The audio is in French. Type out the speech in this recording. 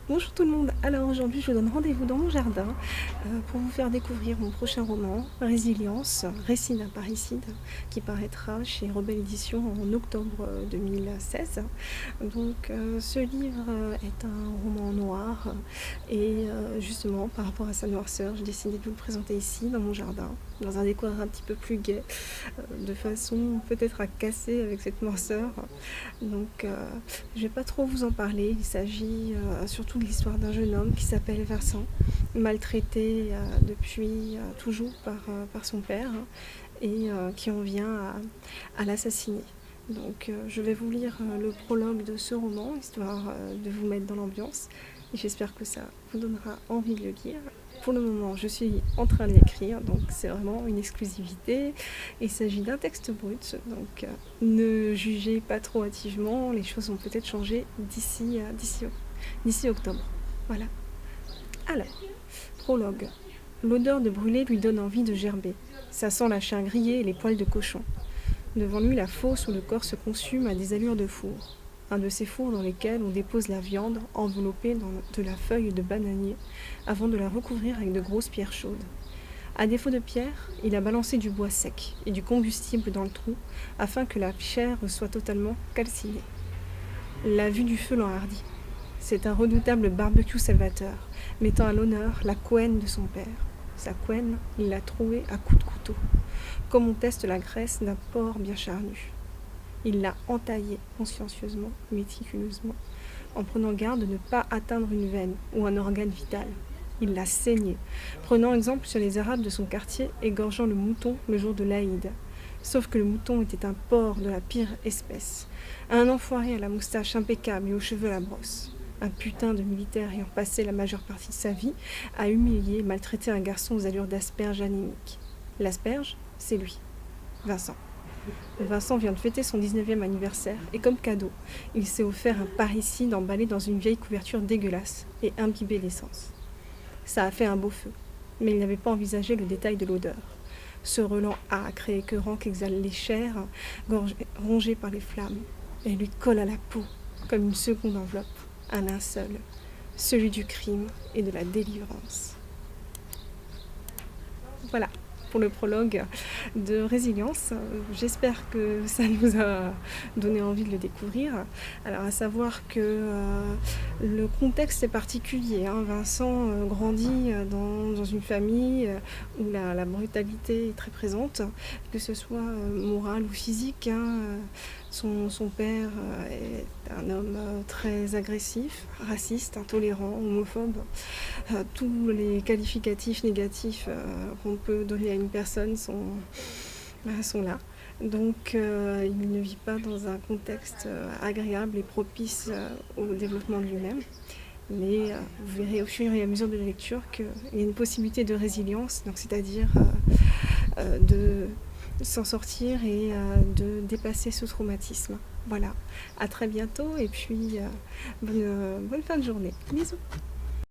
Bonjour tout le monde, alors aujourd'hui je vous donne rendez-vous dans mon jardin pour vous faire découvrir mon prochain roman, Résilience, récit d'un parricide, qui paraîtra chez Rebelle Édition en octobre 2016. Donc ce livre est un roman noir et justement par rapport à sa noirceur, j'ai décidé de vous le présenter ici dans mon jardin, dans un décor un petit peu plus gai, de façon peut-être à casser avec cette noirceur. Donc je ne vais pas trop vous en parler, il s'agit surtout de l'histoire d'un jeune homme qui s'appelle Vincent, maltraité depuis toujours par son père et qui en vient à l'assassiner. Donc je vais vous lire le prologue de ce roman, histoire de vous mettre dans l'ambiance, et j'espère que ça vous donnera envie de le lire. Pour le moment, je suis en train de l'écrire, donc c'est vraiment une exclusivité. Il s'agit d'un texte brut, donc ne jugez pas trop hâtivement, les choses vont peut-être changer d'ici octobre. Voilà. Alors, prologue. L'odeur de brûlé lui donne envie de gerber. Ça sent la chair grillée et les poils de cochon. Devant lui, la fosse où le corps se consume a des allures de four. Un de ces fours dans lesquels on dépose la viande enveloppée dans de la feuille de bananier avant de la recouvrir avec de grosses pierres chaudes. À défaut de pierre, il a balancé du bois sec et du combustible dans le trou afin que la chair soit totalement calcinée. La vue du feu l'enhardit. C'est un redoutable barbecue salvateur, mettant à l'honneur la couenne de son père. Sa couenne, il l'a trouée à coups de couteau, comme on teste la graisse d'un porc bien charnu. Il l'a entaillée consciencieusement, méticuleusement, en prenant garde de ne pas atteindre une veine ou un organe vital. Il l'a saignée, prenant exemple sur les Arabes de son quartier égorgeant le mouton le jour de l'Aïd. Sauf que le mouton était un porc de la pire espèce, un enfoiré à la moustache impeccable et aux cheveux à la brosse. Un putain de militaire ayant passé la majeure partie de sa vie à humilier et maltraiter un garçon aux allures d'asperge anémique. L'asperge, c'est lui, Vincent. Vincent vient de fêter son 19e anniversaire et comme cadeau, il s'est offert un parricide emballé dans une vieille couverture dégueulasse et imbibé d'essence. Ça a fait un beau feu, mais il n'avait pas envisagé le détail de l'odeur. Ce relent âcre et écœurant qu'exhalent les chairs, rongées par les flammes, et lui colle à la peau, comme une seconde enveloppe, un linceul, celui du crime et de la délivrance. Voilà pour le prologue de Résilience. J'espère que ça nous a donné envie de le découvrir. Alors à savoir que le contexte est particulier. Vincent grandit dans une famille où la brutalité est très présente, que ce soit morale ou physique. Son père est un homme très agressif, raciste, intolérant, homophobe. Tous les qualificatifs négatifs qu'on peut donner à une personne sont là. Donc il ne vit pas dans un contexte agréable et propice au développement de lui-même. Mais vous verrez au fur et à mesure de la lecture qu'il y a une possibilité de résilience, donc c'est-à-dire de s'en sortir et de dépasser ce traumatisme. Voilà, à très bientôt et puis bonne fin de journée. Bisous.